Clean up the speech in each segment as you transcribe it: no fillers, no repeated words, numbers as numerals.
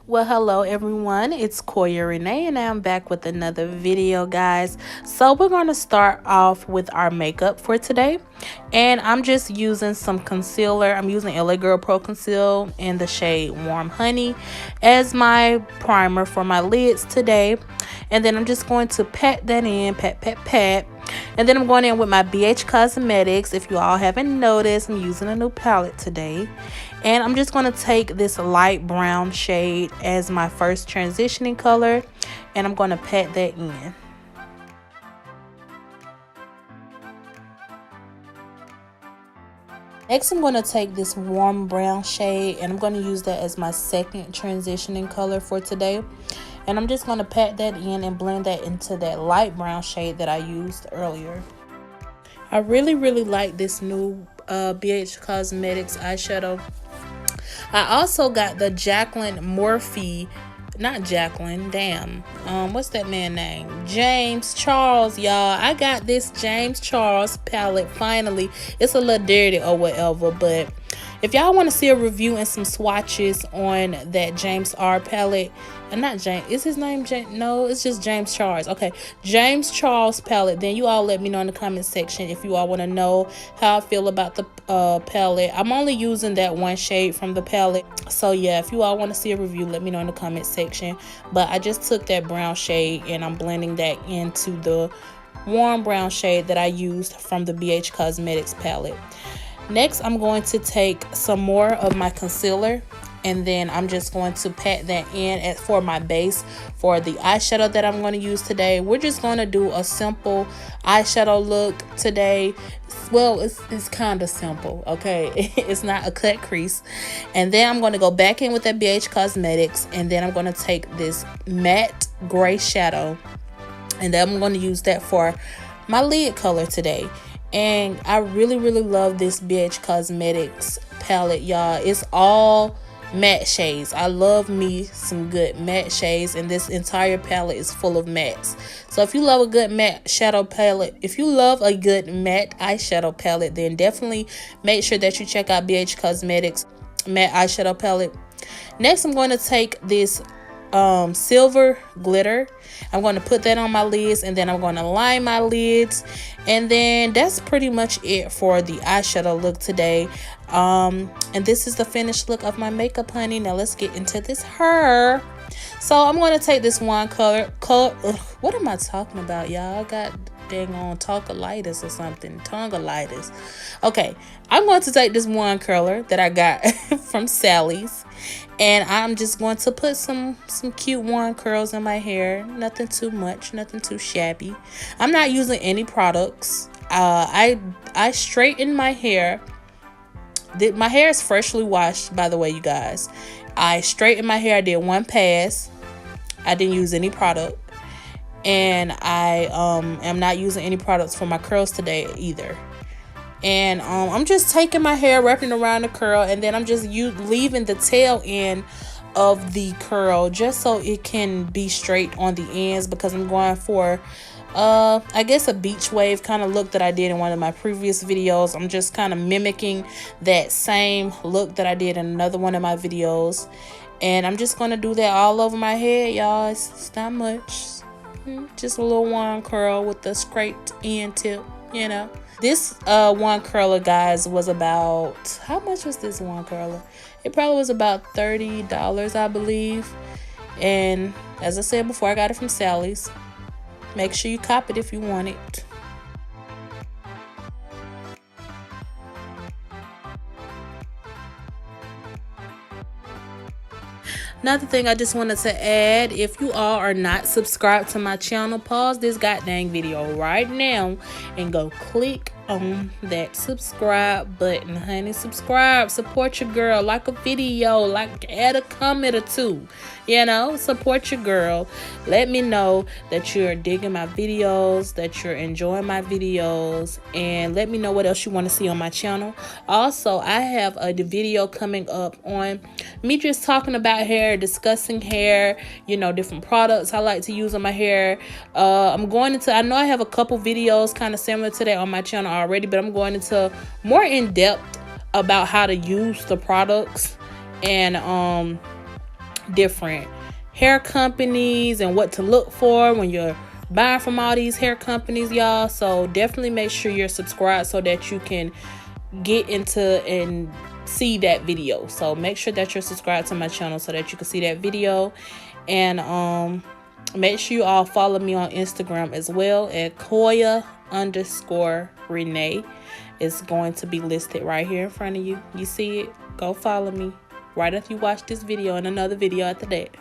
Well, hello everyone, it's Quoia Renae and I'm back with another video, guys. So we're going to start off with our makeup for today, and I'm just using some concealer. I'm using LA Girl Pro Conceal in the shade Warm Honey as my primer for my lids today, and then I'm just going to pat that in, pat. And then I'm going in with my BH Cosmetics. If you all haven't noticed, I'm using a new palette today. And I'm just going to take this light brown shade as my first transitioning color. And I'm going to pat that in. Next, I'm going to take this warm brown shade and I'm going to use that as my second transitioning color for today. And I'm just going to pat that in and blend that into that light brown shade that I used earlier. I really like this new BH Cosmetics eyeshadow. I also got the Jacqueline Morphe, not Jacqueline, damn. What's that man name? James Charles, y'all. I got this James Charles palette finally. It's a little dirty or whatever, but if y'all want to see a review and some swatches on that James R palette, not James, is his name James? No, it's just James Charles. Okay, James Charles palette, then you all let me know in the comment section if you all want to know how I feel about the palette. I'm only using that one shade from the palette, so yeah, if you all want to see a review, let me know in the comment section. But I just took that brown shade and I'm blending that into the warm brown shade that I used from the BH Cosmetics palette. Next, I'm going to take some more of my concealer and then I'm just going to pat that in for my base for the eyeshadow that I'm going to use today. We're just going to do a simple eyeshadow look today. Well, it's kind of simple, okay? It's not a cut crease. And then I'm going to go back in with that BH Cosmetics, and then I'm going to take this matte gray shadow and then I'm going to use that for my lid color today. And I really love this BH Cosmetics palette, y'all. It's all matte shades. I love me some good matte shades, and this entire palette is full of mattes. So if you love a good matte shadow palette, if you love a good matte eyeshadow palette, then definitely make sure that you check out BH Cosmetics matte eyeshadow palette. Next, I'm going to take this silver glitter. I'm going to put that on my lids, and then I'm going to line my lids, and then that's pretty much it for the eyeshadow look today. And this is the finished look of my makeup, honey. Now let's get into this hair. So I'm going to take this one color. What am I talking about, y'all? I got dang on tonsillitis or something, tonsillitis. Okay, I'm going to take this one curler that I got from Sally's, and I'm just going to put some cute one curls in my hair. Nothing too much, nothing too shabby. I'm not using any products. I straighten my hair. My hair is freshly washed, by the way, you guys. I straightened my hair. I did one pass. I didn't use any product. And I am not using any products for my curls today either. And I'm just taking my hair, wrapping around the curl, and then I'm just leaving the tail end of the curl just so it can be straight on the ends, because I'm going for I guess a beach wave kind of look that I did in one of my previous videos. I'm just kind of mimicking that same look that I did in another one of my videos, and I'm just going to do that all over my head, y'all. It's not much. Just a little one curl with the scraped end tip, you know. This one curler, guys, was about, how much was this one curler? It probably was about $30, I believe. And as I said before, I got it from Sally's. Make sure you cop it if you want it. Another thing I just wanted to add, if you all are not subscribed to my channel, pause this goddamn video right now and go click on that subscribe button, honey. Subscribe, support your girl, like a video, like add a comment or two, you know, support your girl. Let me know that you're digging my videos, that you're enjoying my videos, and let me know what else you want to see on my channel. Also, I have a video coming up on me just talking about hair, discussing hair, you know, different products I like to use on my hair. I'm going into, I know I have a couple videos kind of similar to that on my channel already, but I'm going into more in depth about how to use the products and different hair companies and what to look for when you're buying from all these hair companies, y'all. So definitely make sure you're subscribed so that you can get into and see that video. So make sure that you're subscribed to my channel so that you can see that video. And make sure you all follow me on Instagram as well at Quoia_Renae. It's going to be listed right here in front of you. You see it? Go follow me right after you watch this video and another video after that.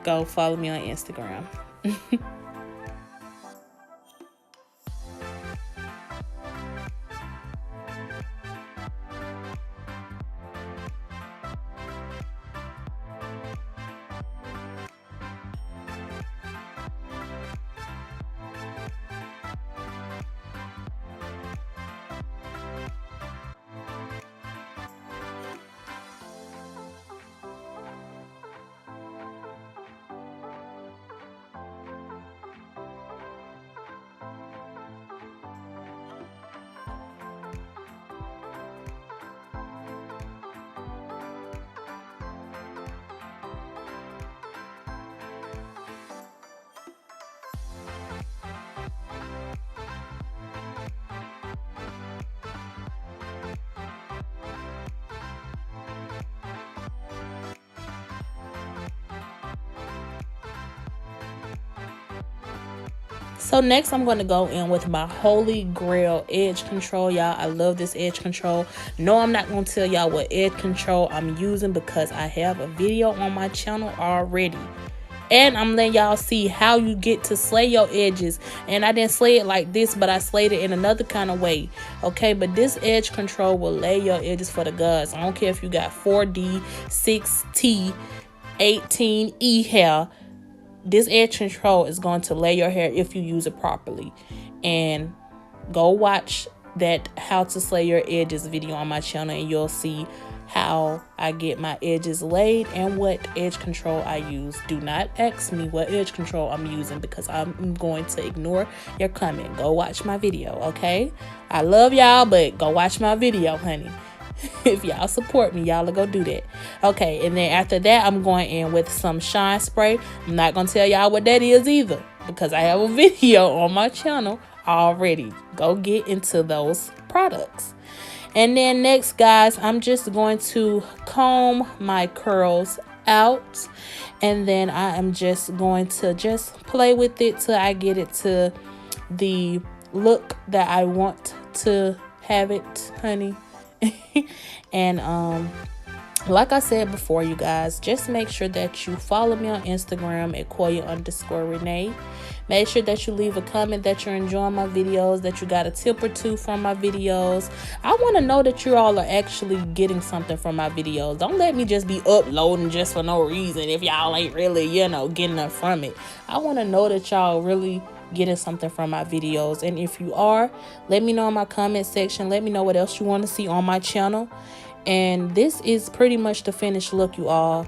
Go follow me on Instagram. So next I'm going to go in with my Holy Grail edge control, y'all. I love this edge control. No, I'm not going to tell y'all what edge control I'm using because I have a video on my channel already. And I'm letting y'all see how you get to slay your edges. And I didn't slay it like this, but I slayed it in another kind of way. Okay, but this edge control will lay your edges for the gods. I don't care if you got 4D, 6T, 18E hair. This edge control is going to lay your hair if you use it properly. And go watch that how to slay your edges video on my channel and you'll see how I get my edges laid and what edge control I use. Do not ask me what edge control I'm using because I'm going to ignore your comment. Go watch my video, okay? I love y'all, but go watch my video, honey. If y'all support me, y'all will go do that. Okay, and then after that, I'm going in with some shine spray. I'm not going to tell y'all what that is either because I have a video on my channel already. Go get into those products. And then next, guys, I'm just going to comb my curls out. And then I am just going to just play with it till I get it to the look that I want to have it, honey. And like I said before, you guys, just make sure that you follow me on Instagram at Quoia_Renae. Make sure that you leave a comment that you're enjoying my videos, that you got a tip or two from my videos. I want to know that you all are actually getting something from my videos. Don't let me just be uploading just for no reason if y'all ain't really, getting up from it. I want to know that y'all really getting something from my videos. And if you are, let me know in my comment section. Let me know what else you want to see on my channel. And this is pretty much the finished look, you all.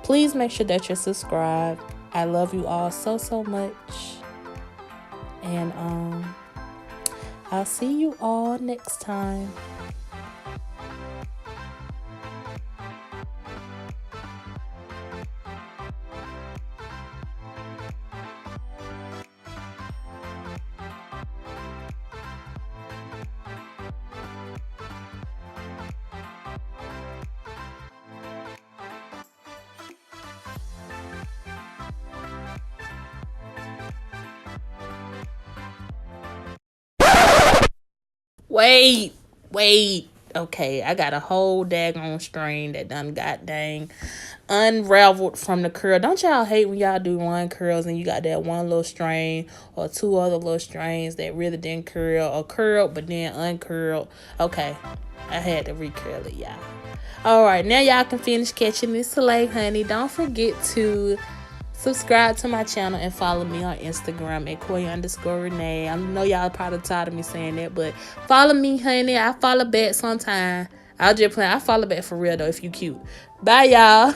Please make sure that you're subscribed. I love you all so much. And I'll see you all next time. Wait. Okay, I got a whole daggone string that done got dang unraveled from the curl. Don't y'all hate when y'all do one curls and you got that one little string or two other little strings that really didn't curl or curled but then uncurled? Okay, I had to recurl it, y'all. All right, now y'all can finish catching this slay, honey. Don't forget to subscribe to my channel and follow me on Instagram at Quoia_Renae. I know y'all probably tired of me saying that, but follow me, honey. I follow back sometime. I'll just play. I follow back for real though if you cute. Bye, y'all.